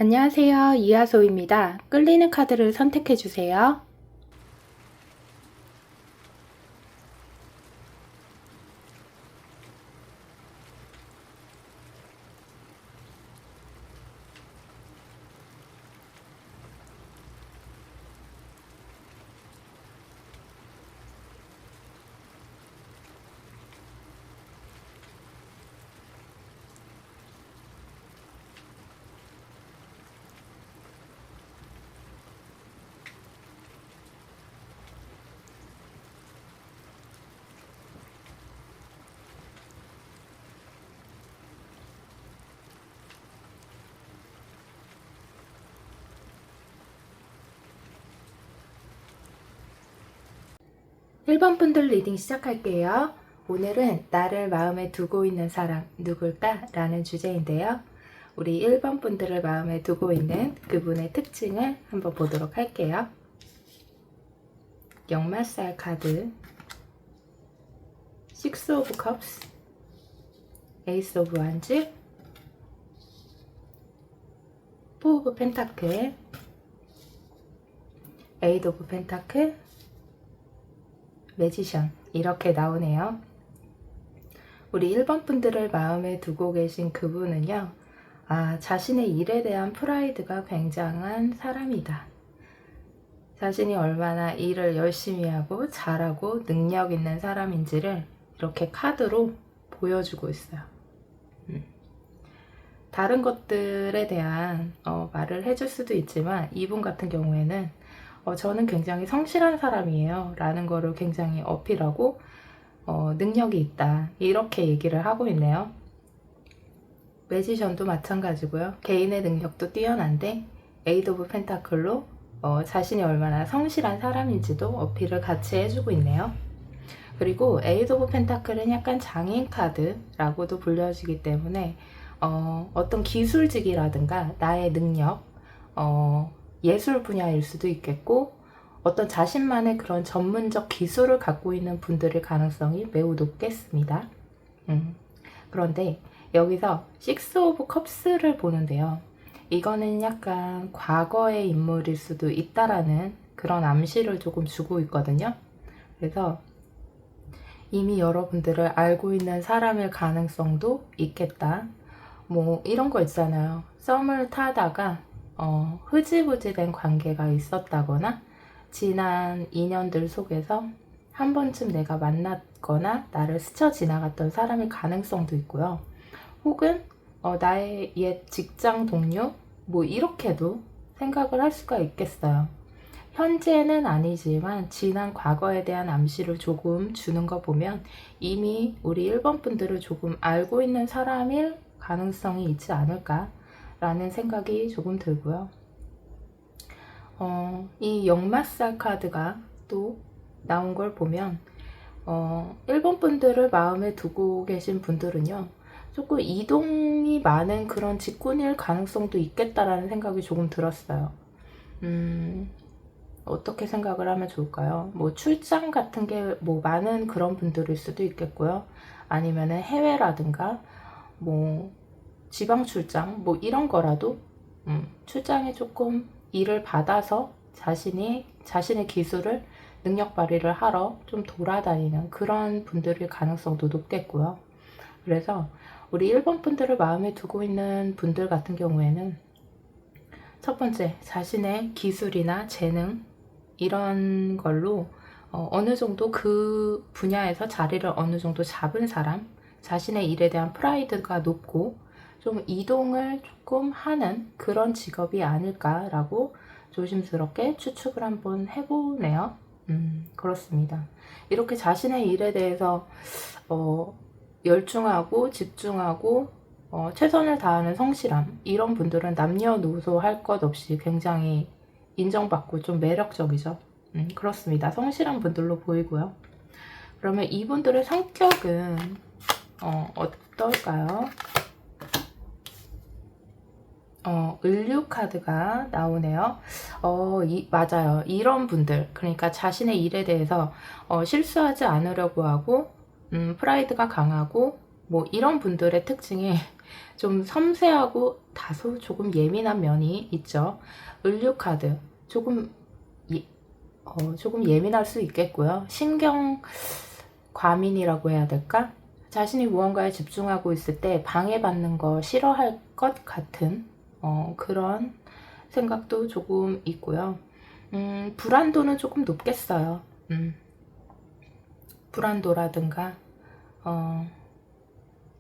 안녕하세요. 이하소입니다. 끌리는 카드를 선택해 주세요. 1번 분들 리딩 시작할게요. 오늘은 나를 마음에 두고 있는 사람 누굴까? 라는 주제인데요. 우리 1번 분들을 마음에 두고 있는 그분의 특징을 한번 보도록 할게요. 역마살 카드, 식스 오브 컵스, 에이스 오브 완즈, 포 오브 펜타클, 에이드 오브 펜타클, 매지션 이렇게 나오네요. 우리 1번 분들을 마음에 두고 계신 그분은요, 자신의 일에 대한 프라이드가 굉장한 사람이다. 자신이 얼마나 일을 열심히 하고 잘하고 능력 있는 사람인지를 이렇게 카드로 보여주고 있어요. 다른 것들에 대한 말을 해줄 수도 있지만 이분 같은 경우에는 저는 굉장히 성실한 사람이에요 라는 거를 굉장히 어필하고 능력이 있다 이렇게 얘기를 하고 있네요. 매지션도 마찬가지고요. 개인의 능력도 뛰어난데 에이드 오브 펜타클로 자신이 얼마나 성실한 사람인지도 어필을 같이 해주고 있네요. 그리고 에이드 오브 펜타클은 약간 장인 카드라고도 불려지기 때문에 어떤 기술직이라든가 나의 능력, 예술 분야일 수도 있겠고 어떤 자신만의 그런 전문적 기술을 갖고 있는 분들의 가능성이 매우 높겠습니다. 그런데 여기서 식스 오브 컵스를 보는데요. 이거는 약간 과거의 인물일 수도 있다라는 그런 암시를 조금 주고 있거든요. 그래서 이미 여러분들을 알고 있는 사람일 가능성도 있겠다. 뭐 이런 거 있잖아요. 썸을 타다가 흐지부지 된 관계가 있었다거나 지난 인연들 속에서 한 번쯤 내가 만났거나 나를 스쳐 지나갔던 사람일 가능성도 있고요. 혹은 나의 옛 직장 동료 뭐 이렇게도 생각을 할 수가 있겠어요. 현재는 아니지만 지난 과거에 대한 암시를 조금 주는 거 보면 이미 우리 1번 분들을 조금 알고 있는 사람일 가능성이 있지 않을까 라는 생각이 조금 들고요. 이 역마살 카드가 또 나온 걸 보면 1번 분들을 마음에 두고 계신 분들은요, 조금 이동이 많은 그런 직군일 가능성도 있겠다라는 생각이 조금 들었어요. 어떻게 생각을 하면 좋을까요? 뭐 출장 같은 게 뭐 많은 그런 분들일 수도 있겠고요. 아니면은 해외라든가 뭐 지방 출장 뭐 이런 거라도 출장에 조금 일을 받아서 자신의 기술을 능력 발휘를 하러 좀 돌아다니는 그런 분들일 가능성도 높겠고요. 그래서 우리 1번 분들을 마음에 두고 있는 분들 같은 경우에는 첫 번째, 자신의 기술이나 재능 이런 걸로 어느 정도 그 분야에서 자리를 어느 정도 잡은 사람, 자신의 일에 대한 프라이드가 높고 좀 이동을 조금 하는 그런 직업이 아닐까라고 조심스럽게 추측을 한번 해보네요. 그렇습니다. 이렇게 자신의 일에 대해서 열중하고 집중하고 최선을 다하는 성실함 이런 분들은 남녀노소 할 것 없이 굉장히 인정받고 좀 매력적이죠. 그렇습니다. 성실한 분들로 보이고요. 그러면 이분들의 성격은 어떨까요? 을류 카드가 나오네요. 맞아요. 이런 분들, 그러니까 자신의 일에 대해서 실수하지 않으려고 하고 프라이드가 강하고 뭐 이런 분들의 특징이 좀 섬세하고 다소 조금 예민한 면이 있죠. 을류카드 조금 조금 예민할 수 있겠고요. 신경 과민이라고 해야 될까? 자신이 무언가에 집중하고 있을 때 방해받는 거 싫어할 것 같은 그런 생각도 조금 있고요. 불안도는 조금 높겠어요. 불안도라든가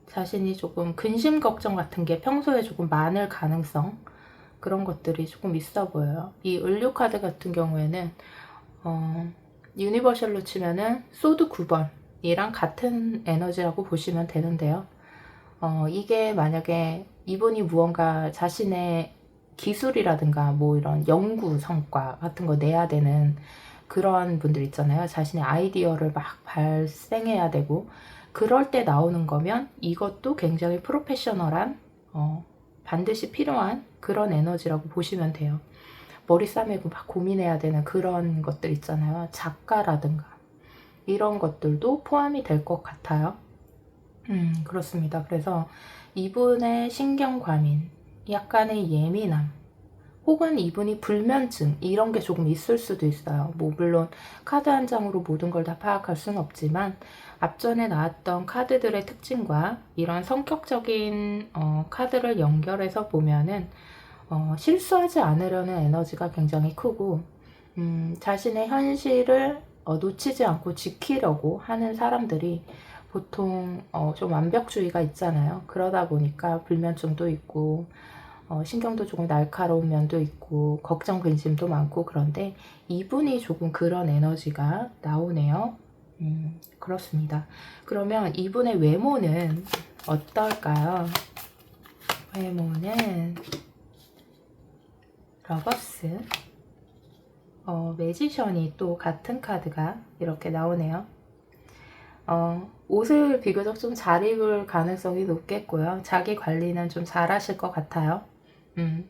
자신이 조금 근심 걱정 같은 게 평소에 조금 많을 가능성, 그런 것들이 조금 있어 보여요. 이 을류 카드 같은 경우에는 유니버셜로 치면은 소드 9번이랑 같은 에너지라고 보시면 되는데요. 이게 만약에 이분이 무언가 자신의 기술이라든가 뭐 이런 연구 성과 같은 거 내야 되는 그런 분들 있잖아요. 자신의 아이디어를 막 발생해야 되고 그럴 때 나오는 거면 이것도 굉장히 프로페셔널한 반드시 필요한 그런 에너지라고 보시면 돼요. 머리 싸매고 막 고민해야 되는 그런 것들 있잖아요. 작가라든가 이런 것들도 포함이 될 것 같아요. 그렇습니다. 그래서 이분의 신경과민, 약간의 예민함, 혹은 이분이 불면증 이런 게 조금 있을 수도 있어요. 뭐 물론 카드 한 장으로 모든 걸 다 파악할 수는 없지만 앞전에 나왔던 카드들의 특징과 이런 성격적인 카드를 연결해서 보면은 실수하지 않으려는 에너지가 굉장히 크고 자신의 현실을 놓치지 않고 지키려고 하는 사람들이 보통 좀 완벽주의가 있잖아요. 그러다 보니까 불면증도 있고 신경도 조금 날카로운 면도 있고 걱정 근심도 많고 그런데 이분이 조금 그런 에너지가 나오네요. 그렇습니다. 그러면 이분의 외모는 어떨까요? 외모는 러버스, 매지션이 또 같은 카드가 이렇게 나오네요. 옷을 비교적 좀 잘 입을 가능성이 높겠고요. 자기 관리는 좀 잘 하실 것 같아요.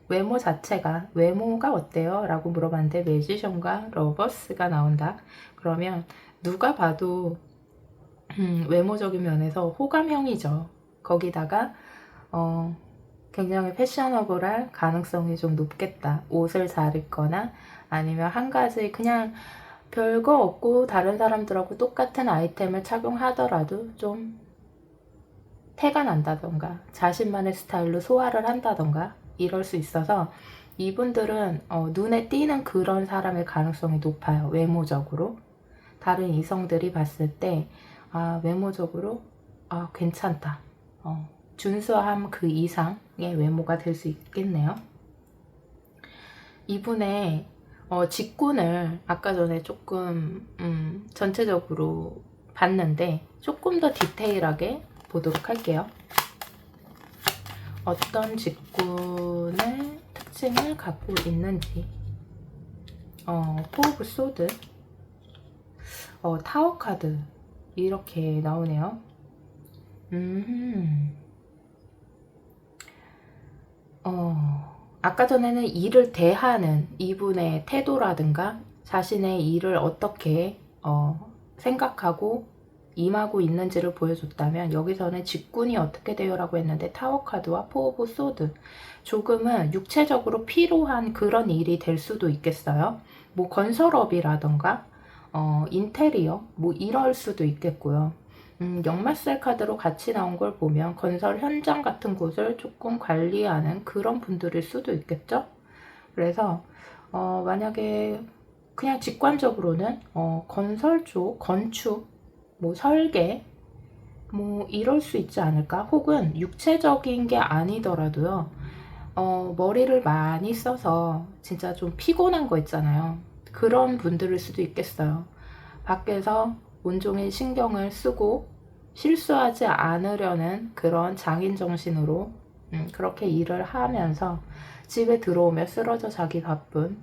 외모 자체가, 외모가 어때요? 라고 물어봤는데 매지션과 러버스가 나온다. 그러면 누가 봐도 외모적인 면에서 호감형이죠. 거기다가 굉장히 패셔너블할 가능성이 좀 높겠다. 옷을 잘 입거나 아니면 한 가지 그냥 별거 없고 다른 사람들하고 똑같은 아이템을 착용하더라도 좀 태가 난다던가 자신만의 스타일로 소화를 한다던가 이럴 수 있어서 이분들은 눈에 띄는 그런 사람의 가능성이 높아요. 외모적으로. 다른 이성들이 봤을 때 외모적으로 괜찮다. 준수함 그 이상의 외모가 될 수 있겠네요. 이분의 직군을 아까 전에 조금 전체적으로 봤는데 조금 더 디테일하게 보도록 할게요. 어떤 직군의 특징을 갖고 있는지. 포 오브 소드, 타워 카드 이렇게 나오네요. 아까 전에는 일을 대하는 이분의 태도라든가 자신의 일을 어떻게 생각하고 임하고 있는지를 보여줬다면 여기서는 직군이 어떻게 돼요? 라고 했는데 타워 카드와 포 오브 소드, 조금은 육체적으로 필요한 그런 일이 될 수도 있겠어요. 뭐 건설업이라던가 인테리어 뭐 이럴 수도 있겠고요. 역마살 카드로 같이 나온 걸 보면 건설 현장 같은 곳을 조금 관리하는 그런 분들일 수도 있겠죠. 그래서 만약에 그냥 직관적으로는 건설 쪽, 건축, 뭐 설계 뭐 이럴 수 있지 않을까. 혹은 육체적인 게 아니더라도요 머리를 많이 써서 진짜 좀 피곤한 거 있잖아요. 그런 분들일 수도 있겠어요. 밖에서 온종일 신경을 쓰고 실수하지 않으려는 그런 장인 정신으로 그렇게 일을 하면서 집에 들어오면 쓰러져 자기 바쁜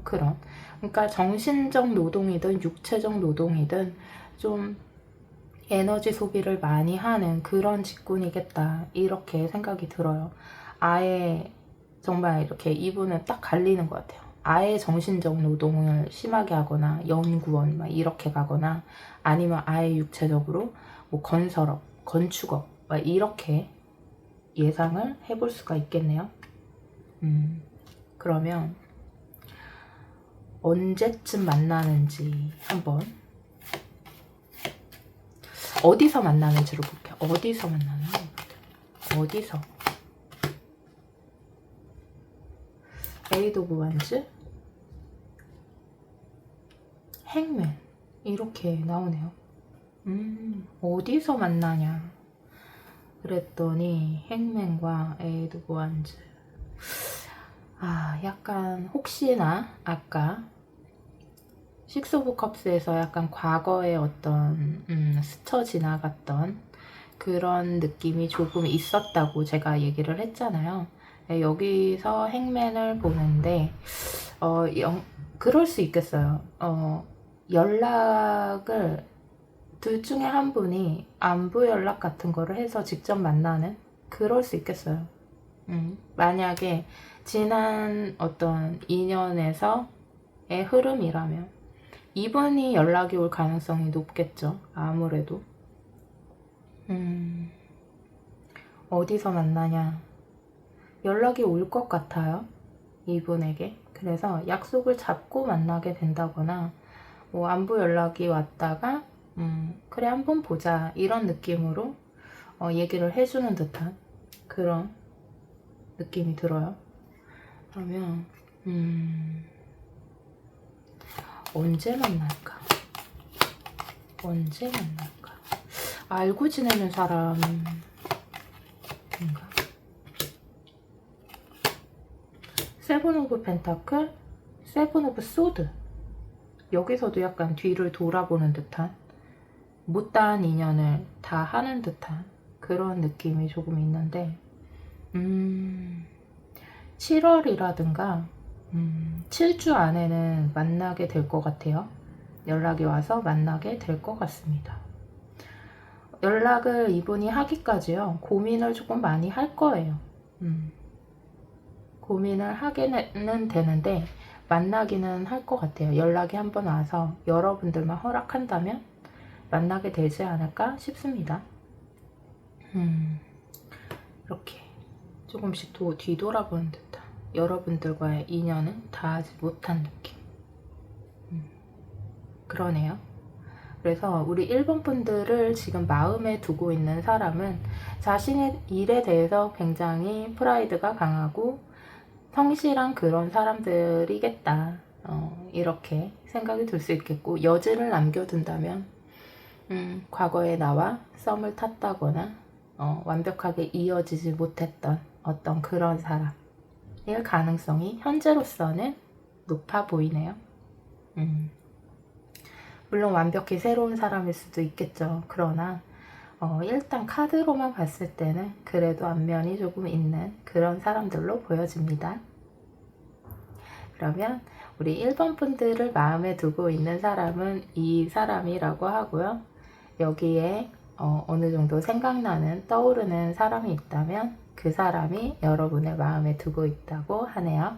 그런, 그러니까 정신적 노동이든 육체적 노동이든 좀 에너지 소비를 많이 하는 그런 직군이겠다 이렇게 생각이 들어요. 아예 정말 이렇게 이분은 딱 갈리는 것 같아요. 아예 정신적 노동을 심하게 하거나 연구원 막 이렇게 가거나 아니면 아예 육체적으로 뭐 건설업, 건축업 이렇게 예상을 해볼 수가 있겠네요. 그러면 언제쯤 만나는지 한번 어디서 만나는지로 볼게요. 어디서 만나나? 어디서? 에이드 오브 완즈, 행맨 이렇게 나오네요. 어디서 만나냐 그랬더니 행맨과 에이드 오브 완즈. 약간 혹시나 아까 식스 오브 컵스에서 약간 과거의 어떤 스쳐 지나갔던 그런 느낌이 조금 있었다고 제가 얘기를 했잖아요. 네, 여기서 행맨을 보는데 그럴 수 있겠어요. 연락을 둘 중에 한 분이 안부 연락 같은 거를 해서 직접 만나는, 그럴 수 있겠어요. 만약에 지난 어떤 인연에서의 흐름이라면 이분이 연락이 올 가능성이 높겠죠. 아무래도. 어디서 만나냐, 연락이 올 것 같아요, 이분에게. 그래서 약속을 잡고 만나게 된다거나 뭐 안부 연락이 왔다가 그래 한번 보자 이런 느낌으로 얘기를 해주는 듯한 그런 느낌이 들어요. 그러면 언제 만날까? 언제 만날까? 알고 지내는 사람인가? 세븐 오브 펜타클, 세븐 오브 소드. 여기서도 약간 뒤를 돌아보는 듯한, 못다한 인연을 다 하는 듯한 그런 느낌이 조금 있는데 7월이라든가 7주 안에는 만나게 될 것 같아요. 연락이 와서 만나게 될 것 같습니다. 연락을 이분이 하기까지요, 고민을 조금 많이 할 거예요. 고민을 하게는 되는데 만나기는 할 것 같아요. 연락이 한번 와서 여러분들만 허락한다면 만나게 되지 않을까 싶습니다. 이렇게 조금씩 뒤돌아보는 듯한, 여러분들과의 인연은 닿지 못한 느낌. 그러네요. 그래서 우리 1번 분들을 지금 마음에 두고 있는 사람은 자신의 일에 대해서 굉장히 프라이드가 강하고 성실한 그런 사람들이겠다, 이렇게 생각이 들 수 있겠고, 여지를 남겨둔다면 과거에 나와 썸을 탔다거나 완벽하게 이어지지 못했던 어떤 그런 사람일 가능성이 현재로서는 높아 보이네요. 물론 완벽히 새로운 사람일 수도 있겠죠. 그러나 일단 카드로만 봤을 때는 그래도 안면이 조금 있는 그런 사람들로 보여집니다. 그러면 우리 1번 분들을 마음에 두고 있는 사람은 이 사람이라고 하고요. 여기에 어느 정도 생각나는, 떠오르는 사람이 있다면 그 사람이 여러분을 마음에 두고 있다고 하네요.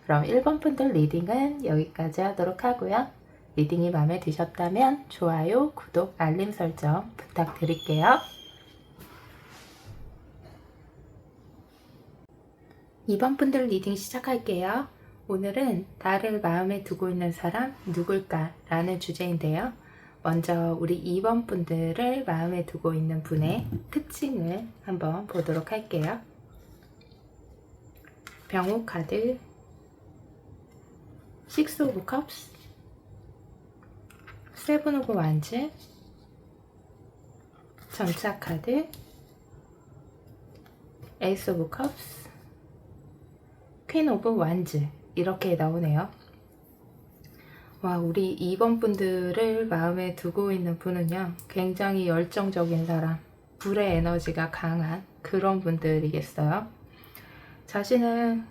그럼 1번 분들 리딩은 여기까지 하도록 하고요. 리딩이 마음에 드셨다면 좋아요, 구독, 알림 설정 부탁드릴게요. 2번 분들 리딩 시작할게요. 오늘은 나를 마음에 두고 있는 사람 누굴까? 라는 주제인데요. 먼저 우리 2번 분들을 마음에 두고 있는 분의 특징을 한번 보도록 할게요. 병호 카드, 식스 오브 컵스, 세븐 오브 완즈, 전차 카드, 에이스 오브 컵스, 퀸 오브 완즈 이렇게 나오네요. 와, 우리 2번 분들을 마음에 두고 있는 분은요, 굉장히 열정적인 사람, 불의 에너지가 강한 그런 분들이겠어요. 자신의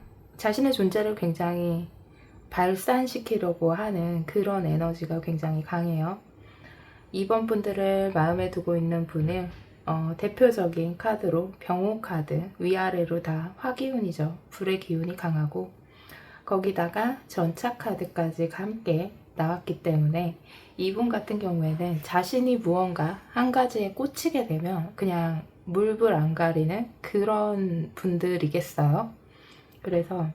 존재를 굉장히 발산시키려고 하는 그런 에너지가 굉장히 강해요. 2번 분들을 마음에 두고 있는 분은 대표적인 카드로 병호 카드, 위아래로 다 화기운이죠. 불의 기운이 강하고, 거기다가 전차 카드까지 함께 나왔기 때문에 이분 같은 경우에는 자신이 무언가 한 가지에 꽂히게 되면 그냥 물불 안 가리는 그런 분들이겠어요. 그래서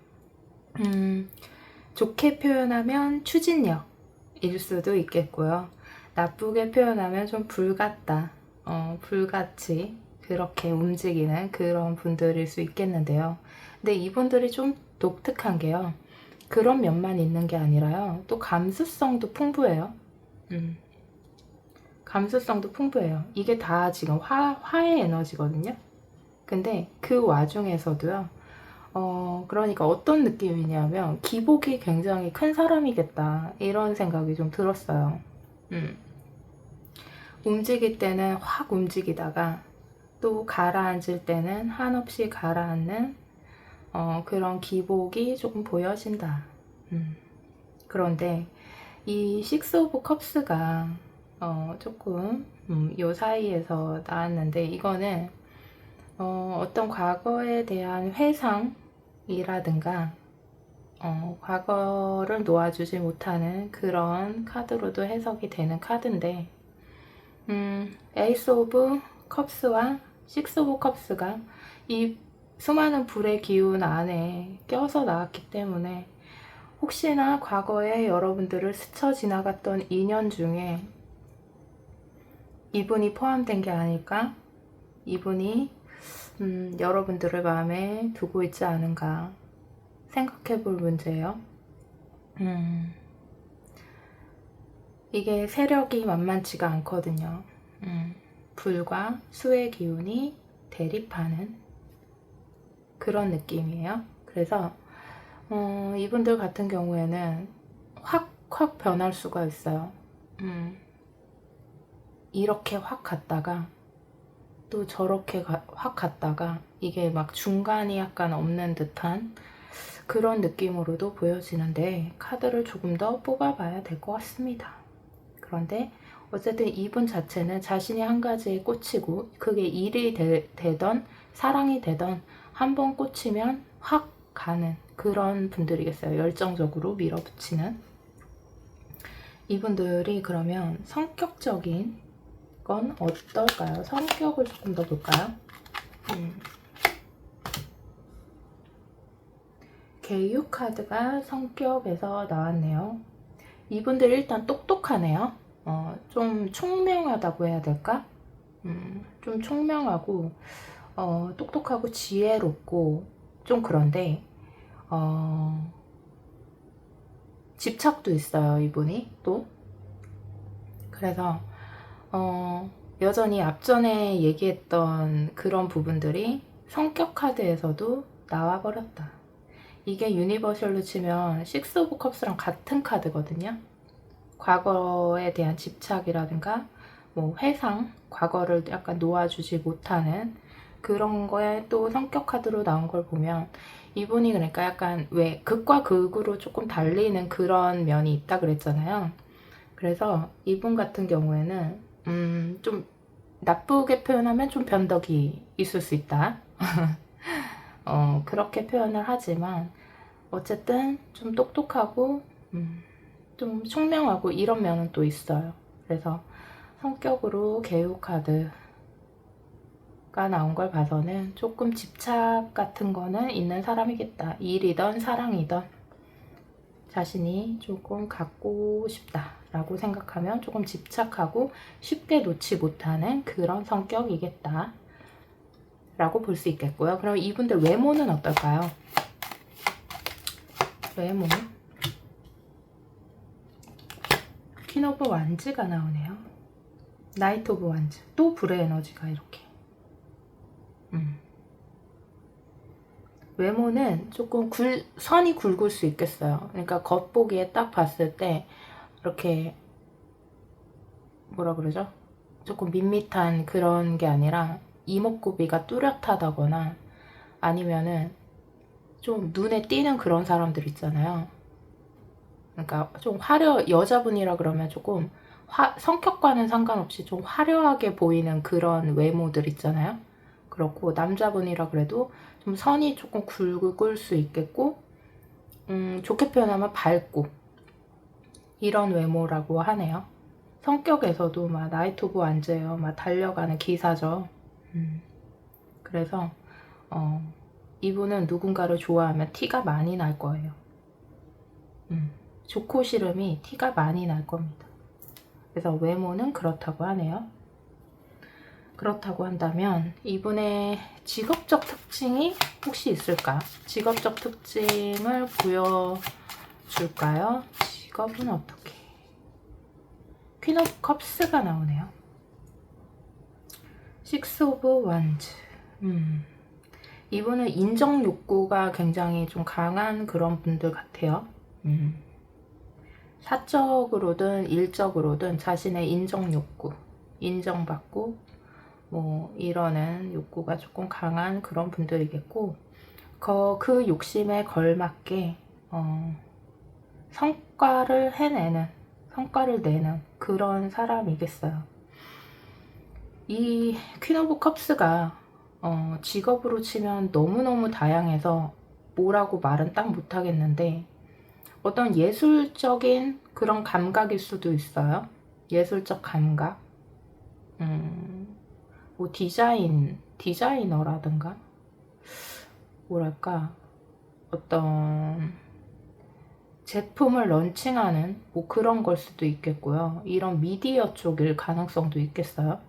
좋게 표현하면 추진력일 수도 있겠고요. 나쁘게 표현하면 좀 불같다, 불같이 그렇게 움직이는 그런 분들일 수 있겠는데요. 근데 이분들이 좀 독특한 게요. 그런 면만 있는 게 아니라요. 또 감수성도 풍부해요. 감수성도 풍부해요. 이게 다 지금 화의 에너지거든요. 근데 그 와중에서도요. 그러니까 어떤 느낌이냐면 기복이 굉장히 큰 사람이겠다 이런 생각이 좀 들었어요. 움직일 때는 확 움직이다가 또 가라앉을 때는 한없이 가라앉는 그런 기복이 조금 보여진다. 그런데 이 식스 오브 컵스가 조금 요 사이에서 나왔는데 이거는 어떤 과거에 대한 회상이라든가 과거를 놓아주지 못하는 그런 카드로도 해석이 되는 카드인데 에이스 오브 컵스와 식스 오브 컵스가 이 수많은 불의 기운 안에 껴서 나왔기 때문에 혹시나 과거에 여러분들을 스쳐 지나갔던 인연 중에 이분이 포함된 게 아닐까? 이분이 여러분들을 마음에 두고 있지 않은가 생각해 볼 문제예요. 이게 세력이 만만치가 않거든요. 불과 수의 기운이 대립하는 그런 느낌이에요. 그래서 이분들 같은 경우에는 확 변할 수가 있어요. 이렇게 확 갔다가 또 저렇게 확 갔다가 이게 막 중간이 약간 없는 듯한 그런 느낌으로도 보여지는데 카드를 조금 더 뽑아봐야 될 것 같습니다. 그런데 어쨌든 이분 자체는 자신이 한 가지에 꽂히고 그게 일이 되던 사랑이 되던 한 번 꽂히면 확 가는 그런 분들이겠어요. 열정적으로 밀어붙이는 이분들이. 그러면 성격적인 건 어떨까요? 성격을 조금 더 볼까요? 계유 카드가 성격에서 나왔네요. 이분들 일단 똑똑하네요. 좀 총명하다고 해야 될까? 좀 총명하고 똑똑하고 지혜롭고 좀 그런데 집착도 있어요, 이분이 또. 그래서 여전히 앞전에 얘기했던 그런 부분들이 성격 카드에서도 나와버렸다. 이게 유니버셜로 치면 식스 오브 컵스랑 같은 카드거든요. 과거에 대한 집착이라든가 뭐 회상, 과거를 약간 놓아주지 못하는 그런 거에 또 성격 카드로 나온 걸 보면 이분이 그러니까 약간 왜 극과 극으로 조금 달리는 그런 면이 있다 그랬잖아요. 그래서 이분 같은 경우에는 좀 나쁘게 표현하면 좀 변덕이 있을 수 있다. 그렇게 표현을 하지만 어쨌든 좀 똑똑하고 좀 총명하고 이런 면은 또 있어요. 그래서 성격으로 계유 카드가 나온 걸 봐서는 조금 집착 같은 거는 있는 사람이겠다. 일이든 사랑이든 자신이 조금 갖고 싶다 라고 생각하면 조금 집착하고 쉽게 놓지 못하는 그런 성격이겠다 라고 볼 수 있겠고요. 그럼 이분들 외모는 어떨까요? 외모 퀸 오브 완즈가 나오네요. 나이트 오브 완즈, 또 불의 에너지가 이렇게. 외모는 조금 선이 굵을 수 있겠어요. 그러니까 겉보기에 딱 봤을 때 이렇게 뭐라 그러죠? 조금 밋밋한 그런 게 아니라 이목구비가 뚜렷하다거나 아니면은 좀 눈에 띄는 그런 사람들 있잖아요. 그러니까 좀 여자분이라 그러면 조금 성격과는 상관없이 좀 화려하게 보이는 그런 외모들 있잖아요. 그렇고 남자분이라 그래도 좀 선이 조금 굵을 수 있겠고 좋게 표현하면 밝고 이런 외모라고 하네요. 성격에서도 막 나이트 오브 완즈예요. 막 달려가는 기사죠. 그래서 이분은 누군가를 좋아하면 티가 많이 날 거예요. 좋고 싫음이 티가 많이 날 겁니다. 그래서 외모는 그렇다고 하네요. 그렇다고 한다면 이분의 직업적 특징이 혹시 있을까? 직업적 특징을 보여줄까요? 직업은 어떻게? 퀸 오브 컵스가 나오네요. 식스 오브 완즈. 이분은 인정 욕구가 굉장히 좀 강한 그런 분들 같아요. 사적으로든 일적으로든 자신의 인정 욕구, 인정받고 뭐 이러는 욕구가 조금 강한 그런 분들이겠고, 그 욕심에 걸맞게 성과를 내는 그런 사람이겠어요. 이 퀸 오브 컵스가 직업으로 치면 너무너무 다양해서 뭐라고 말은 딱 못하겠는데, 어떤 예술적인 그런 감각일 수도 있어요. 예술적 감각. 뭐 디자이너라든가, 뭐랄까, 어떤 제품을 런칭하는 뭐 그런 걸 수도 있겠고요. 이런 미디어 쪽일 가능성도 있겠어요.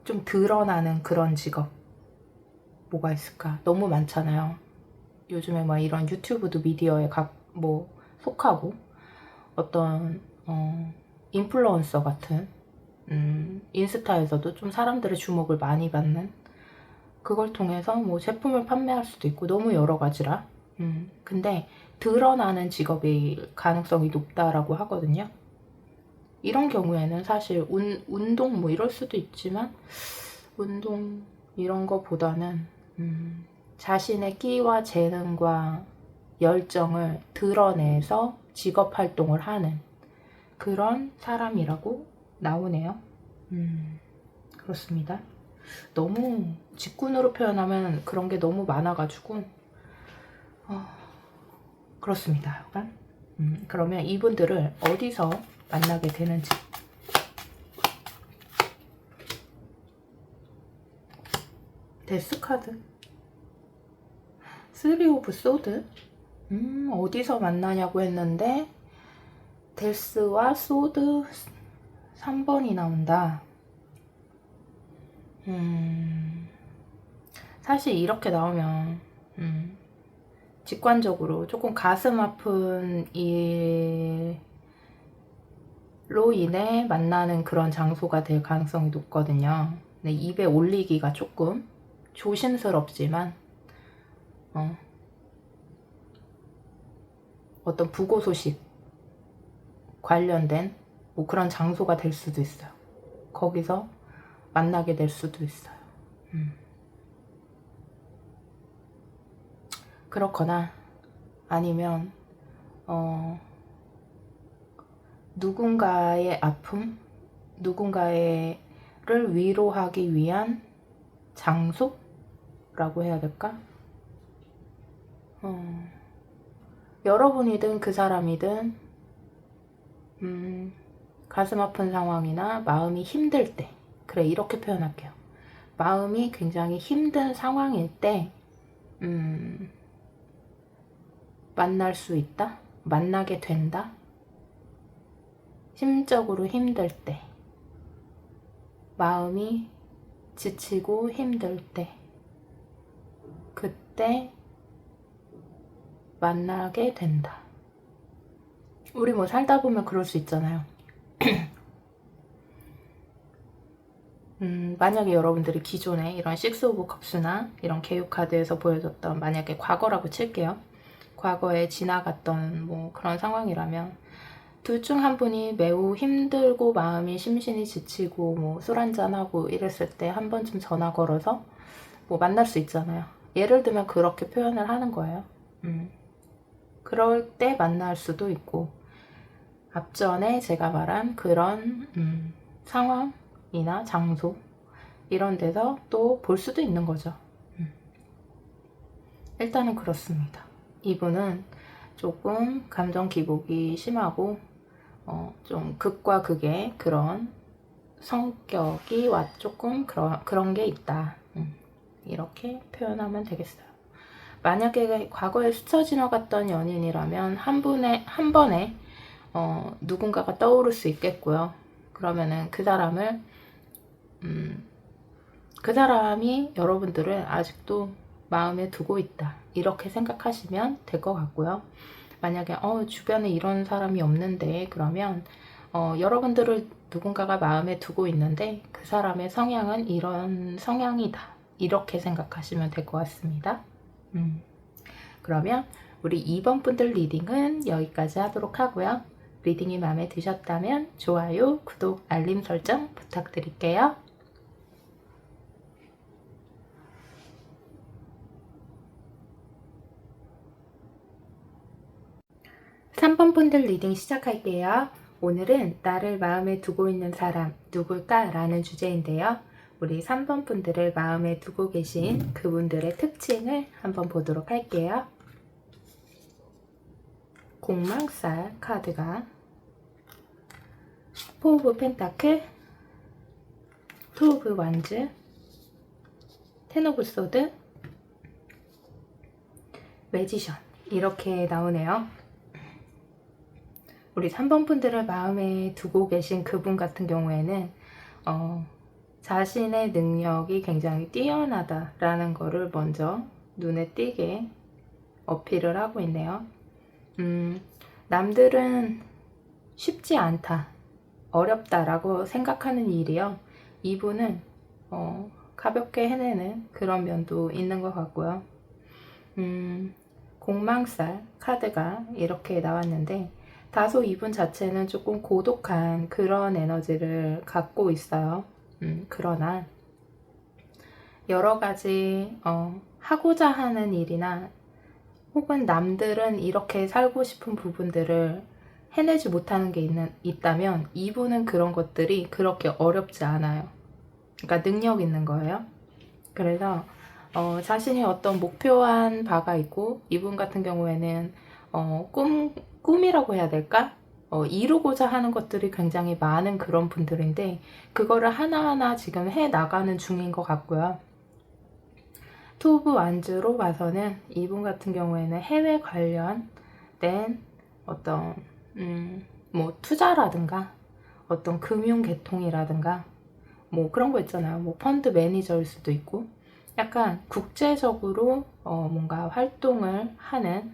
좀 드러나는 그런 직업. 뭐가 있을까? 너무 많잖아요. 요즘에 막 이런 유튜브도 미디어에 속하고, 어떤 인플루언서 같은 인스타에서도 좀 사람들의 주목을 많이 받는, 그걸 통해서 뭐 제품을 판매할 수도 있고 너무 여러 가지라. 근데 드러나는 직업일 가능성이 높다라고 하거든요. 이런 경우에는 사실 운동 뭐 이럴 수도 있지만, 운동 이런 거보다는 자신의 끼와 재능과 열정을 드러내서 직업 활동을 하는 그런 사람이라고 나오네요. 그렇습니다. 너무 직군으로 표현하면 그런 게 너무 많아가지고 그렇습니다. 그러면 이분들을 어디서 만나게 되는지. 데스카드, 3 오브 소드. 어디서 만나냐고 했는데 데스와 소드 3번이 나온다. 사실 이렇게 나오면 직관적으로 조금 가슴 아픈 일로 인해 만나는 그런 장소가 될 가능성이 높거든요. 네, 입에 올리기가 조금 조심스럽지만 어떤 부고 소식 관련된 뭐 그런 장소가 될 수도 있어요. 거기서 만나게 될 수도 있어요. 그렇거나 아니면 누군가의 아픔, 누군가를 위로하기 위한 장소라고 해야 될까? 여러분이든 그 사람이든 가슴 아픈 상황이나 마음이 힘들 때, 그래 이렇게 표현할게요. 마음이 굉장히 힘든 상황일 때 만날 수 있다? 만나게 된다? 심적으로 힘들 때, 마음이 지치고 힘들 때, 그때 만나게 된다. 우리 뭐 살다 보면 그럴 수 있잖아요. 만약에 여러분들이 기존에 이런 식스 오브 컵스나 이런 개요카드에서 보여줬던, 만약에 과거라고 칠게요. 과거에 지나갔던 뭐 그런 상황이라면 둘 중 한 분이 매우 힘들고 마음이 심신이 지치고 뭐 술 한잔하고 이랬을 때 한 번쯤 전화 걸어서 뭐 만날 수 있잖아요. 예를 들면 그렇게 표현을 하는 거예요. 그럴 때 만날 수도 있고, 앞전에 제가 말한 그런 상황이나 장소 이런 데서 또 볼 수도 있는 거죠. 일단은 그렇습니다. 이분은 조금 감정 기복이 심하고 좀 극과 극의 그런 성격이 조금 그런 게 있다. 이렇게 표현하면 되겠어요. 만약에 과거에 스쳐 지나갔던 연인이라면 한 번에 누군가가 떠오를 수 있겠고요. 그러면은 그 사람이 여러분들을 아직도 마음에 두고 있다. 이렇게 생각하시면 될 것 같고요. 만약에 주변에 이런 사람이 없는데 그러면 여러분들을 누군가가 마음에 두고 있는데 그 사람의 성향은 이런 성향이다. 이렇게 생각하시면 될 것 같습니다. 그러면 우리 2번 분들 리딩은 여기까지 하도록 하고요. 리딩이 마음에 드셨다면 좋아요, 구독, 알림 설정 부탁드릴게요. 3번 분들 리딩 시작할게요. 오늘은 나를 마음에 두고 있는 사람 누굴까? 라는 주제인데요. 우리 3번 분들을 마음에 두고 계신 그분들의 특징을 한번 보도록 할게요. 공망살 카드가 포 오브 펜타클, 투 오브 완즈, 텐 오브 소드, 매지션 이렇게 나오네요. 우리 3번 분들을 마음에 두고 계신 그분 같은 경우에는 자신의 능력이 굉장히 뛰어나다라는 거를 먼저 눈에 띄게 어필을 하고 있네요. 남들은 쉽지 않다, 어렵다라고 생각하는 일이요. 이분은 가볍게 해내는 그런 면도 있는 것 같고요. 공망살 카드가 이렇게 나왔는데 다소 이분 자체는 조금 고독한 그런 에너지를 갖고 있어요. 그러나 여러 가지 하고자 하는 일이나 혹은 남들은 이렇게 살고 싶은 부분들을 해내지 못하는 게 있다면 이분은 그런 것들이 그렇게 어렵지 않아요. 그러니까 능력 있는 거예요. 그래서 자신이 어떤 목표한 바가 있고 이분 같은 경우에는 꿈이라고 해야 될까? 이루고자 하는 것들이 굉장히 많은 그런 분들인데 그거를 하나하나 지금 해 나가는 중인 것 같고요. 투 오브 완즈로 봐서는 이분 같은 경우에는 해외 관련된 어떤 뭐 투자라든가 어떤 금융 계통이라든가 뭐 그런 거 있잖아요. 뭐 펀드 매니저일 수도 있고 약간 국제적으로 뭔가 활동을 하는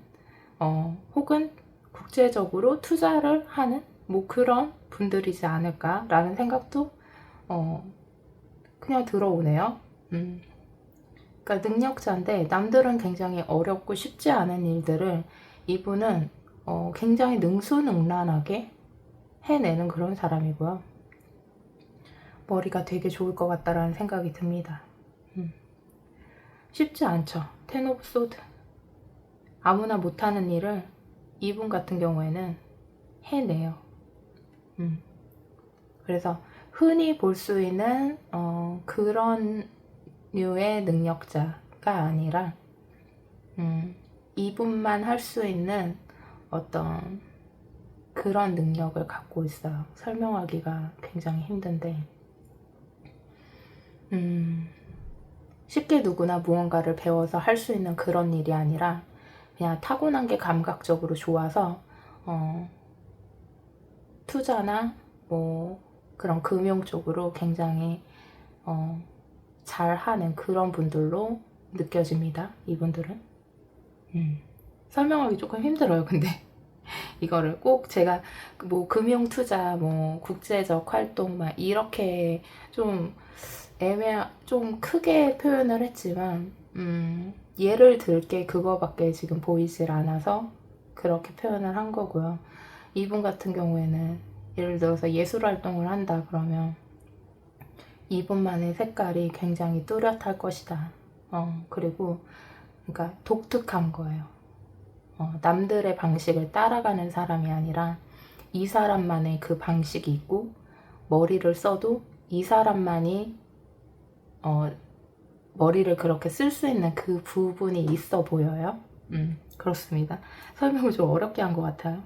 혹은 국제적으로 투자를 하는 뭐 그런 분들이지 않을까라는 생각도 그냥 들어오네요. 그러니까 능력자인데 남들은 굉장히 어렵고 쉽지 않은 일들을 이분은 굉장히 능수능란하게 해내는 그런 사람이고요. 머리가 되게 좋을 것 같다라는 생각이 듭니다. 쉽지 않죠. 텐 오브 소드. 아무나 못하는 일을 이분 같은 경우에는 해내요. 그래서 흔히 볼 수 있는 그런 류의 능력자가 아니라 이분만 할 수 있는 어떤 그런 능력을 갖고 있어요. 설명하기가 굉장히 힘든데 쉽게 누구나 무언가를 배워서 할 수 있는 그런 일이 아니라 그냥 타고난 게 감각적으로 좋아서 투자나 뭐 그런 금융 쪽으로 굉장히 잘하는 그런 분들로 느껴집니다. 이분들은 설명하기 조금 힘들어요. 근데 이거를 꼭 제가 뭐 금융 투자, 뭐 국제적 활동 막 이렇게 좀 좀 크게 표현을 했지만 예를 들게 그거밖에 지금 보이질 않아서 그렇게 표현을 한 거고요. 이분 같은 경우에는 예를 들어서 예술 활동을 한다 그러면 이분만의 색깔이 굉장히 뚜렷할 것이다. 그리고 그러니까 독특한 거예요. 남들의 방식을 따라가는 사람이 아니라 이 사람만의 그 방식이 있고 머리를 써도 이 사람만이 머리를 그렇게 쓸 수 있는 그 부분이 있어 보여요. 그렇습니다. 설명을 좀 어렵게 한 것 같아요.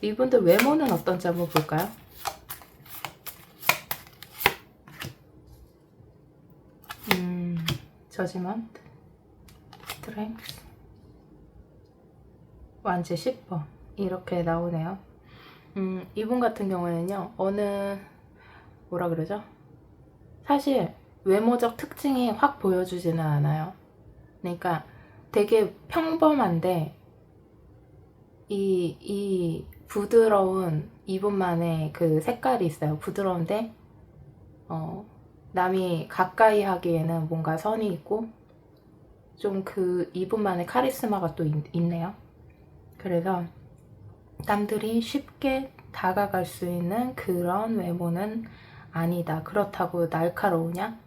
이분들 외모는 어떤지 한번 볼까요? 저지먼트, 스트렝스, 완제 10번 이렇게 나오네요. 이분 같은 경우에는요, 뭐라 그러죠? 사실 외모적 특징이 확 보여주지는 않아요. 그러니까 되게 평범한데 이 부드러운 이분만의 그 색깔이 있어요. 부드러운데 남이 가까이 하기에는 뭔가 선이 있고 좀 그 이분만의 카리스마가 또 있네요. 그래서 남들이 쉽게 다가갈 수 있는 그런 외모는 아니다. 그렇다고 날카로우냐?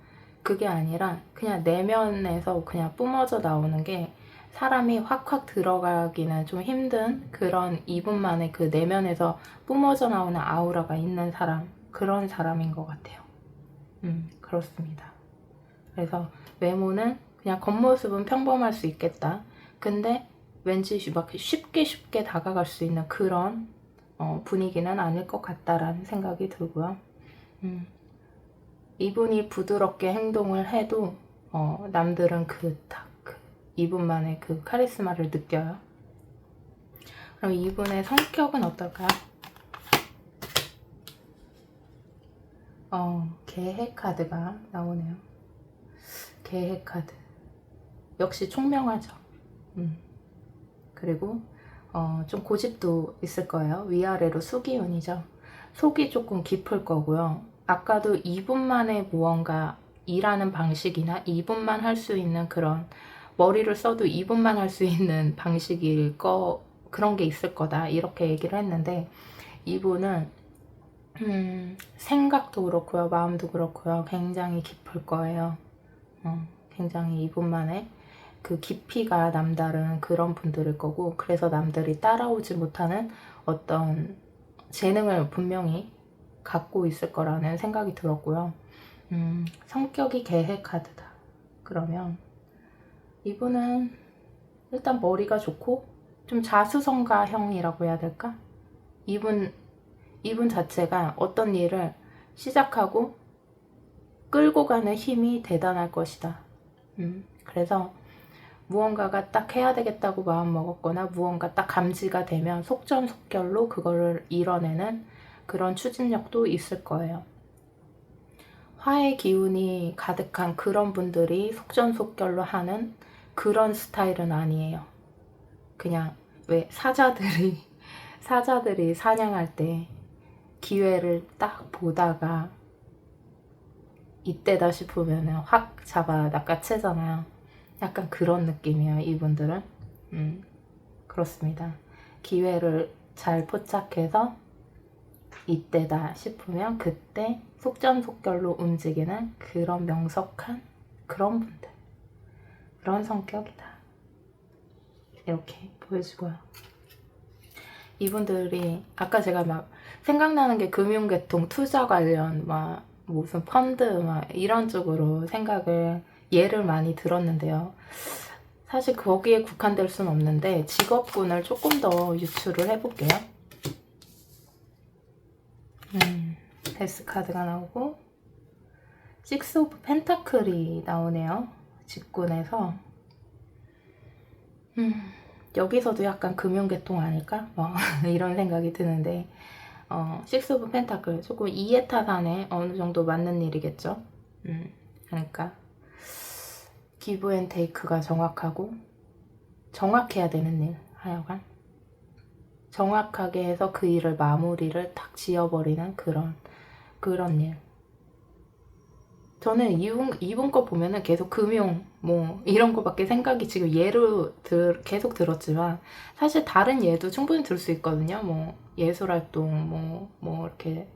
그게 아니라 그냥 내면에서 그냥 뿜어져 나오는 게 사람이 확확 들어가기는 좀 힘든 그런 이분만의 그 내면에서 뿜어져 나오는 아우라가 있는 사람, 그런 사람인 것 같아요. 그렇습니다. 그래서 외모는 그냥 겉모습은 평범할 수 있겠다. 근데 왠지 막 쉽게 다가갈 수 있는 그런 분위기는 아닐 것 같다라는 생각이 들고요. 이분이 부드럽게 행동을 해도 남들은 이분만의 그 카리스마를 느껴요. 그럼 이분의 성격은 어떨까요? 계획 카드가 나오네요. 계획 카드. 역시 총명하죠. 그리고 좀 고집도 있을 거예요. 위아래로 수기운이죠. 속이 조금 깊을 거고요. 아까도 이분만의 무언가 일하는 방식이나 이분만 할 수 있는 그런 머리를 써도 이분만 할 수 있는 방식일 그런 게 있을 거다 이렇게 얘기를 했는데 이분은 생각도 그렇고요. 마음도 그렇고요. 굉장히 깊을 거예요. 굉장히 이분만의 그 깊이가 남다른 그런 분들일 거고 그래서 남들이 따라오지 못하는 어떤 재능을 분명히 갖고 있을 거라는 생각이 들었고요. 성격이 계획 카드다. 그러면 이분은 일단 머리가 좋고 좀 자수성가형이라고 해야 될까? 이분 자체가 어떤 일을 시작하고 끌고 가는 힘이 대단할 것이다. 그래서 무언가가 딱 해야 되겠다고 마음먹었거나 무언가 딱 감지가 되면 속전속결로 그거를 이뤄내는 그런 추진력도 있을 거예요. 화의 기운이 가득한 그런 분들이 속전속결로 하는 그런 스타일은 아니에요. 그냥 왜 사자들이 사냥할 때 기회를 딱 보다가 이때다 싶으면 확 잡아 낚아채잖아요. 약간 그런 느낌이에요, 이분들은. 그렇습니다. 기회를 잘 포착해서 이때다 싶으면 그때 속전속결로 움직이는 그런 명석한 그런 분들. 그런 성격이다. 이렇게 보여주고요. 이분들이 아까 제가 막 생각나는 게 금융계통, 투자 관련 막 무슨 펀드 막 이런 쪽으로 예를 많이 들었는데요. 사실 거기에 국한될 수는 없는데 직업군을 조금 더 유추를 해볼게요. 데스 카드가 나오고 식스 오브 펜타클이 나오네요. 직군에서 여기서도 약간 금융계통 아닐까? 이런 생각이 드는데 식스 오브 펜타클 조금 이해타산에 어느 정도 맞는 일이겠죠. 그러니까 기브 앤 테이크가 정확하고 정확해야 되는 일 하여간 정확하게 해서 그 일을 마무리를 딱 지어버리는 그런 일. 저는 이분 거 보면은 계속 금융 뭐 이런 거밖에 생각이 지금 예로 계속 들었지만 사실 다른 예도 충분히 들 수 있거든요. 뭐 예술활동 뭐 이렇게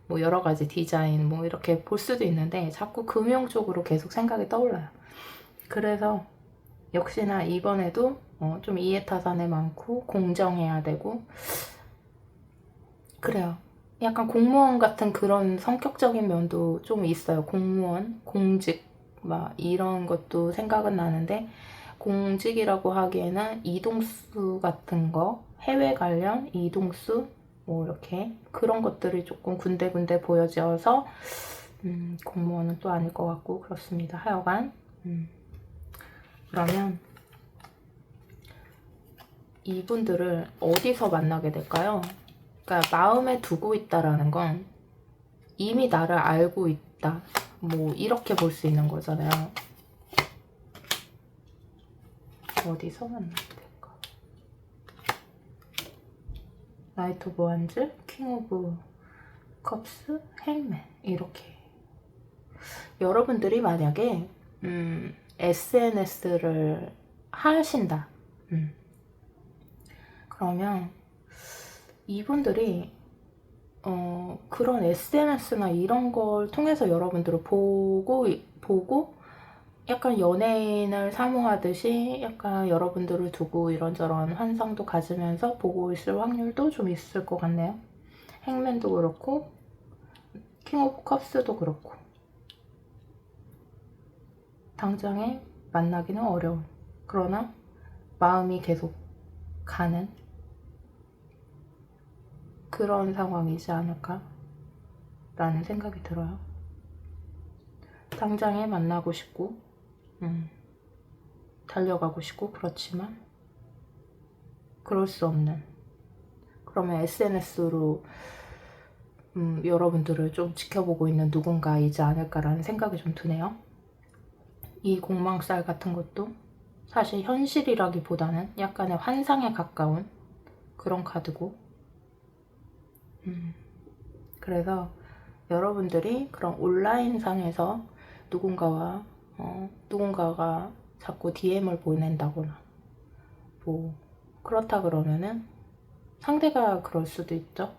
뭐 여러 가지 디자인 뭐 이렇게 볼 수도 있는데 자꾸 금융 쪽으로 계속 생각이 떠올라요. 그래서 역시나 이번에도 좀 이해타산에 많고 공정해야 되고 그래요. 약간 공무원 같은 그런 성격적인 면도 좀 있어요. 공무원, 공직 막 이런 것도 생각은 나는데 공직이라고 하기에는 이동수 같은 거, 해외 관련 이동수 뭐 이렇게 그런 것들이 조금 군데군데 보여져서 공무원은 또 아닐 것 같고 그렇습니다. 하여간 그러면 이분들을 어디서 만나게 될까요? 그러니까 마음에 두고 있다라는 건 이미 나를 알고 있다. 뭐 이렇게 볼 수 있는 거잖아요. 어디서 만나게 될까? 나이트 오브 완즈, 킹 오브 컵스, 행맨 이렇게. 여러분들이 만약에 SNS를 하신다. 그러면 이분들이 그런 SNS나 이런 걸 통해서 여러분들을 보고 약간 연예인을 사모하듯이 약간 여러분들을 두고 이런저런 환상도 가지면서 보고 있을 확률도 좀 있을 것 같네요. 행맨도 그렇고 킹 오브 컵스도 그렇고 당장에 만나기는 어려운, 그러나 마음이 계속 가는 그런 상황이지 않을까 라는 생각이 들어요. 당장에 만나고 싶고 달려가고 싶고 그렇지만 그럴 수 없는, 그러면 SNS로 여러분들을 좀 지켜보고 있는 누군가이지 않을까라는 생각이 좀 드네요. 이 공망살 같은 것도 사실 현실이라기보다는 약간의 환상에 가까운 그런 카드고, 그래서 여러분들이 그런 온라인상에서 누군가가 자꾸 DM을 보낸다거나 뭐 그렇다 그러면은 상대가 그럴 수도 있죠.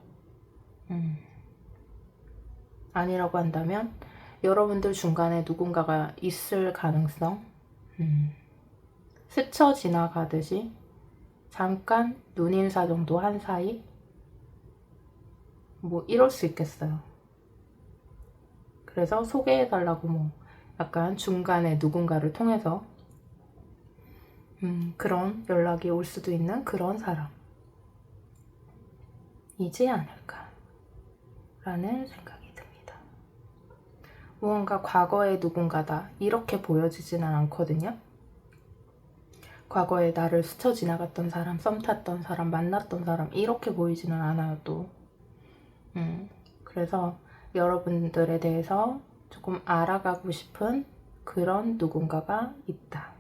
아니라고 한다면 여러분들 중간에 누군가가 있을 가능성, 스쳐 지나가듯이 잠깐 눈인사 정도 한 사이, 뭐 이럴 수 있겠어요. 그래서 소개해달라고 뭐 약간 중간에 누군가를 통해서 그런 연락이 올 수도 있는 그런 사람이지 않을까 라는 생각이 듭니다. 무언가 과거의 누군가다 이렇게 보여지지는 않거든요. 과거에 나를 스쳐 지나갔던 사람, 썸 탔던 사람, 만났던 사람 이렇게 보이지는 않아요 또. 그래서 여러분들에 대해서 조금 알아가고 싶은 그런 누군가가 있다.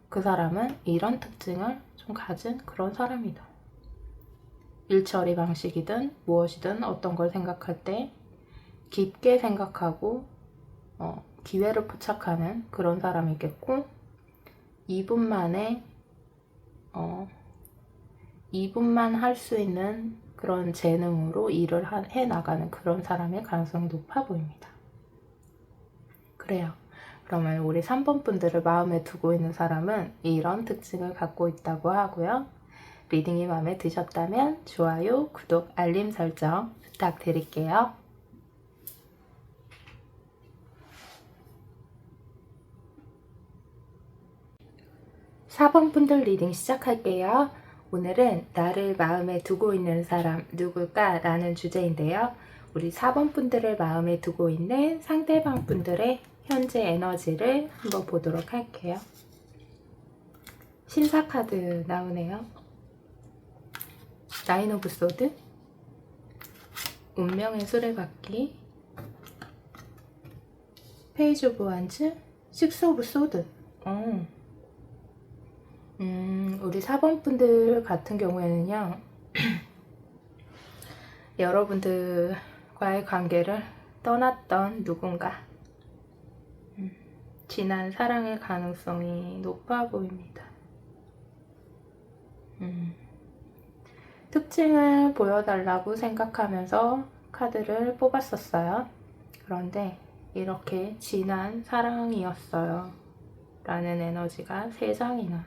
그 사람은 이런 특징을 좀 가진 그런 사람이다. 일처리 방식이든 무엇이든 어떤 걸 생각할 때 깊게 생각하고 기회를 포착하는 그런 사람이겠고, 2분만 할 수 있는 그런 재능으로 일을 해나가는 그런 사람의 가능성이 높아 보입니다. 그래요. 그러면 우리 3번 분들을 마음에 두고 있는 사람은 이런 특징을 갖고 있다고 하고요. 리딩이 마음에 드셨다면 좋아요, 구독, 알림 설정 부탁드릴게요. 4번 분들 리딩 시작할게요. 오늘은 나를 마음에 두고 있는 사람 누굴까? 라는 주제인데요. 우리 4번 분들을 마음에 두고 있는 상대방 분들의 현재 에너지를 한번 보도록 할게요. 신사 카드 나오네요. 나인 오브 소드, 운명의 수레바퀴, 페이지 오브 완즈, 식스 오브 소드. 우리 4번 분들 같은 경우에는요, 여러분들과의 관계를 떠났던 누군가, 지난 사랑의 가능성이 높아 보입니다. 특징을 보여달라고 생각하면서 카드를 뽑았었어요. 그런데 이렇게 지난 사랑이었어요 라는 에너지가 3장이나,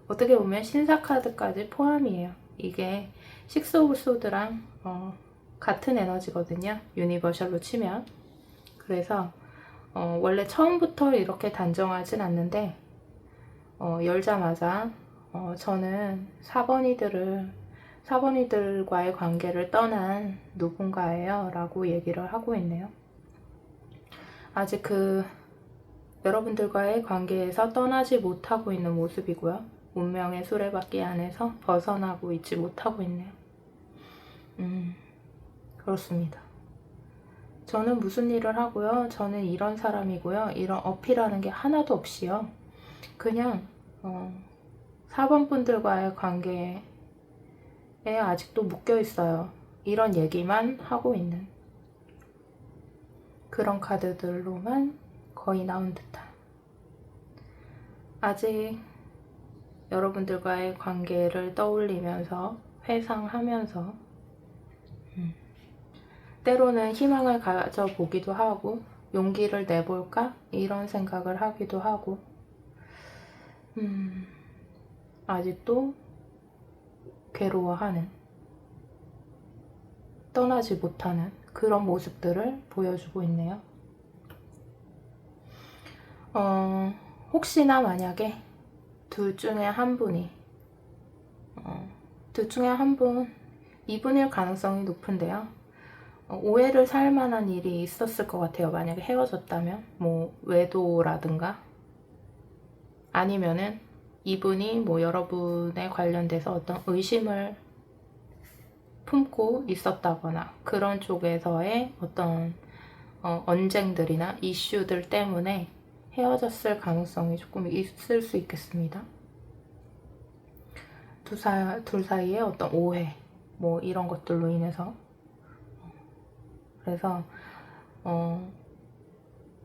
어떻게 보면 신사 카드까지 포함이에요. 이게 식스 오브 소드랑 같은 에너지거든요. 유니버셜로 치면. 그래서 원래 처음부터 이렇게 단정하진 않는데 열자마자 저는 사번이들과의 관계를 떠난 누군가예요 라고 얘기를 하고 있네요. 아직 여러분들과의 관계에서 떠나지 못하고 있는 모습이고요. 운명의 수레바퀴 안에서 벗어나고 있지 못하고 있네요. 그렇습니다. 저는 무슨 일을 하고요. 저는 이런 사람이고요. 이런 어필하는 게 하나도 없이요. 그냥 4번 분들과의 관계에 아직도 묶여 있어요. 이런 얘기만 하고 있는 그런 카드들로만 거의 나온 듯한. 아직 여러분들과의 관계를 떠올리면서 회상하면서 때로는 희망을 가져보기도 하고 용기를 내볼까? 이런 생각을 하기도 하고 아직도 괴로워하는, 떠나지 못하는 그런 모습들을 보여주고 있네요. 혹시나 만약에 둘 중에 한 분이 이분일 가능성이 높은데요. 오해를 살 만한 일이 있었을 것 같아요. 만약에 헤어졌다면 뭐 외도라든가 아니면은 이분이 뭐 여러분에 관련돼서 어떤 의심을 품고 있었다거나 그런 쪽에서의 어떤 언쟁들이나 이슈들 때문에 헤어졌을 가능성이 조금 있을 수 있겠습니다. 둘 사이에 어떤 오해 뭐 이런 것들로 인해서. 그래서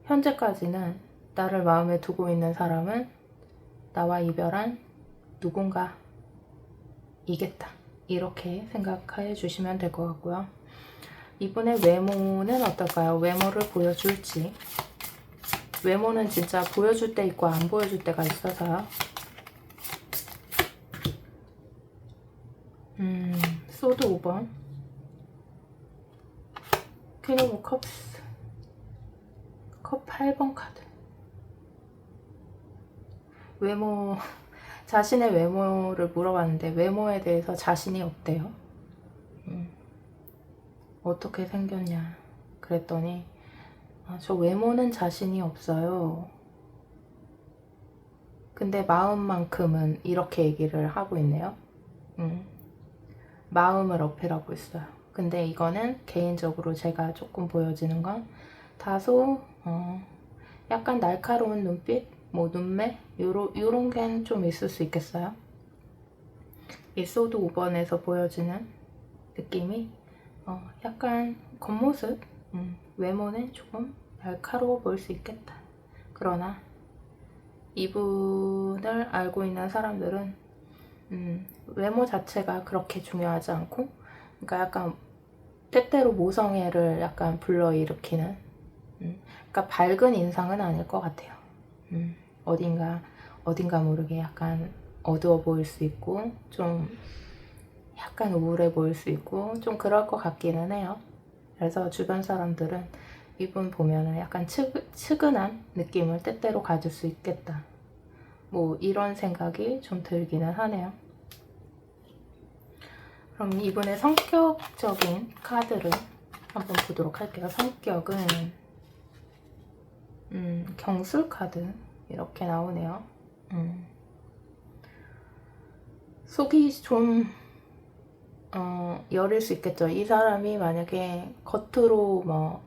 현재까지는 나를 마음에 두고 있는 사람은 나와 이별한 누군가 이겠다, 이렇게 생각해 주시면 될 것 같고요. 이분의 외모는 어떨까요? 외모를 보여줄지. 외모는 진짜 보여줄 때 있고 안 보여줄 때가 있어서요. 소드 5번, 퀸 오브 컵스, 컵 8번 카드. 외모, 자신의 외모를 물어봤는데 외모에 대해서 자신이 없대요. 어떻게 생겼냐 그랬더니 저 외모는 자신이 없어요. 근데 마음만큼은, 이렇게 얘기를 하고 있네요. 마음을 어필하고 있어요. 근데 이거는 개인적으로 제가 조금 보여지는 건 다소 약간 날카로운 눈빛, 뭐 눈매 요런 게 좀 있을 수 있겠어요. 이 소드 5번에서 보여지는 느낌이 약간 겉모습, 외모는 조금 날카로워 보일 수 있겠다. 그러나 이분을 알고 있는 사람들은 외모 자체가 그렇게 중요하지 않고, 그러니까 약간 때때로 모성애를 약간 불러일으키는, 그러니까 밝은 인상은 아닐 것 같아요. 어딘가 모르게 약간 어두워 보일 수 있고 좀 약간 우울해 보일 수 있고 좀 그럴 것 같기는 해요. 그래서 주변 사람들은 이분 보면은 약간 측은한 느낌을 때때로 가질 수 있겠다, 뭐 이런 생각이 좀 들기는 하네요. 그럼 이분의 성격적인 카드를 한번 보도록 할게요. 성격은 경술 카드 이렇게 나오네요. 속이 좀 여릴 수 있겠죠. 이 사람이 만약에 겉으로 뭐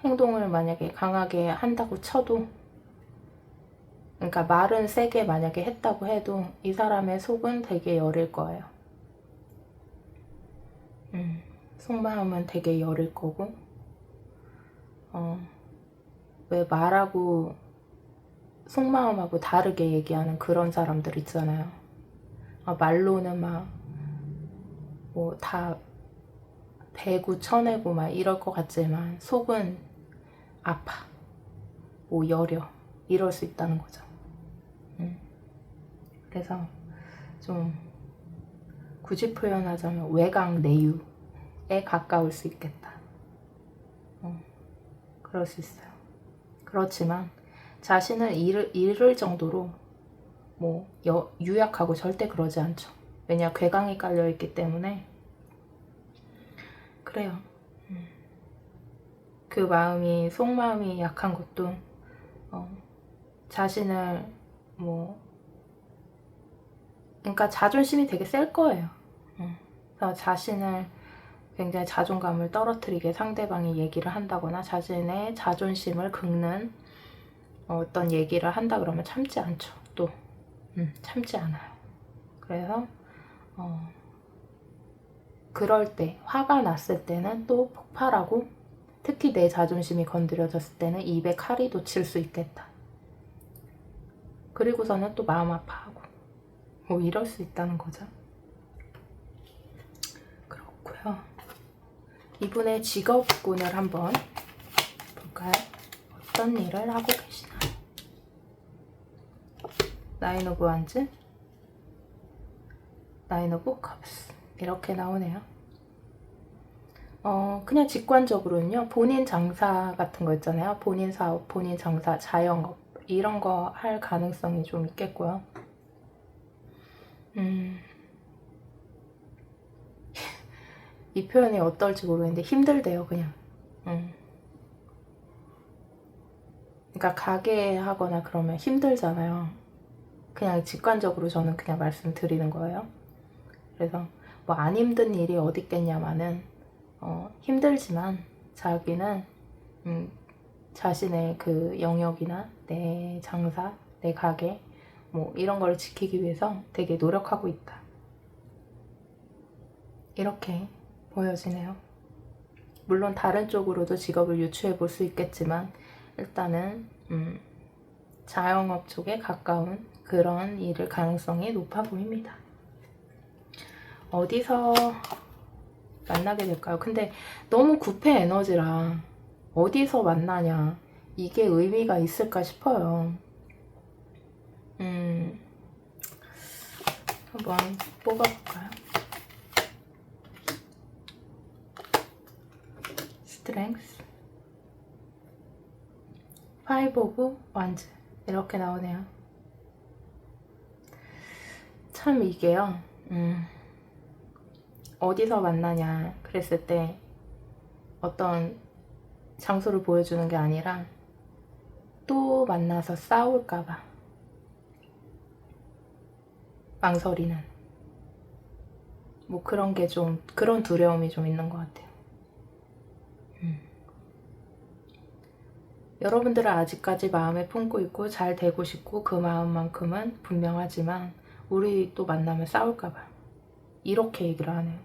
행동을 만약에 강하게 한다고 쳐도, 그러니까 말은 세게 만약에 했다고 해도 이 사람의 속은 되게 여릴 거예요. 속마음은 되게 여릴 거고, 왜 말하고 속마음하고 다르게 얘기하는 그런 사람들 있잖아요. 말로는 막 뭐 다 배고 쳐내고 막 이럴 것 같지만 속은 아파, 뭐 여려, 이럴 수 있다는 거죠. 그래서 좀 굳이 표현하자면 외강 내유에 가까울 수 있겠다. 그럴 수 있어요. 그렇지만 자신을 잃을 정도로 뭐 유약하고 절대 그러지 않죠. 왜냐 괴강이 깔려있기 때문에. 그래요. 그 마음이 속마음이 약한 것도 자신을 그러니까 자존심이 되게 셀 거예요. 그래서 자신을 굉장히 자존감을 떨어뜨리게 상대방이 얘기를 한다거나 자신의 자존심을 긁는 어떤 얘기를 한다 그러면 참지 않죠. 또 참지 않아요. 그래서 그럴 때 화가 났을 때는 또 폭발하고, 특히 내 자존심이 건드려졌을 때는 입에 칼이 돋칠 수 있겠다. 그리고서는 또 마음 아파하고 뭐 이럴 수 있다는 거죠. 그렇고요. 이분의 직업군을 한번 볼까요? 어떤 일을 하고 계시나요? 나인 오브 완즈, 나인 오브 컵스 이렇게 나오네요. 그냥 직관적으로는요, 본인 장사 같은 거 있잖아요. 본인 사업, 본인 장사, 자영업 이런 거 할 가능성이 좀 있겠고요. 이 표현이 어떨지 모르겠는데 힘들대요, 그냥. 그러니까 가게 하거나 그러면 힘들잖아요. 그냥 직관적으로 저는 그냥 말씀드리는 거예요. 그래서 뭐 안 힘든 일이 어디 있겠냐마는 힘들지만 자기는 자신의 그 영역이나 내 장사, 내 가게 뭐 이런 걸 지키기 위해서 되게 노력하고 있다. 이렇게 보여지네요. 물론 다른 쪽으로도 직업을 유추해 볼 수 있겠지만 일단은 자영업 쪽에 가까운 그런 일을 가능성이 높아 보입니다. 어디서 만나게 될까요? 근데 너무 구패 에너지라 어디서 만나냐 이게 의미가 있을까 싶어요. 한번 뽑아볼까요? 스트렝스, 파이브 오브 완즈 이렇게 나오네요. 참 이게요, 어디서 만나냐 그랬을 때 어떤 장소를 보여주는 게 아니라 또 만나서 싸울까봐 망설이는 뭐 그런 게 좀, 그런 두려움이 좀 있는 것 같아요. 여러분들은 아직까지 마음에 품고 있고 잘 되고 싶고 그 마음만큼은 분명하지만 우리 또 만나면 싸울까봐 이렇게 얘기를 하네요.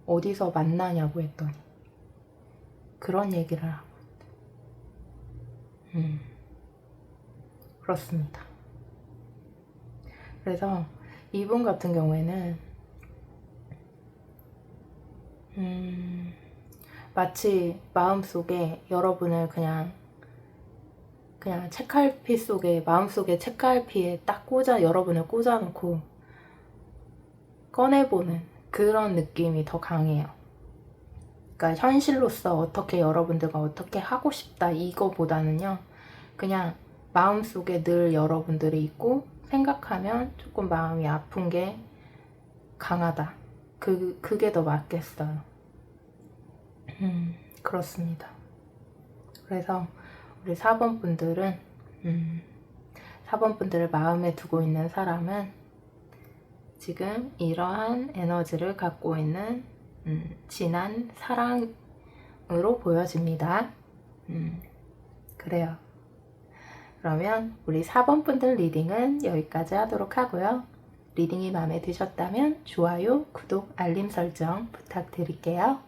어디서 만나냐고 했더니 그런 얘기를 하고 그렇습니다. 그래서 이분 같은 경우에는 마치 마음속에 여러분을 그냥 책갈피 속에, 마음속에 책갈피에 딱 여러분을 꽂아놓고 꺼내보는 그런 느낌이 더 강해요. 그러니까 현실로서 어떻게 여러분들과 어떻게 하고 싶다 이거보다는요, 그냥 마음속에 늘 여러분들이 있고 생각하면 조금 마음이 아픈 게 강하다. 그게 더 맞겠어요. 그렇습니다. 그래서 우리 4번 분들은 4번 분들을 마음에 두고 있는 사람은 지금 이러한 에너지를 갖고 있는 진한 사랑으로 보여집니다. 그래요. 그러면 우리 4번 분들 리딩은 여기까지 하도록 하고요. 리딩이 마음에 드셨다면 좋아요, 구독, 알림 설정 부탁드릴게요.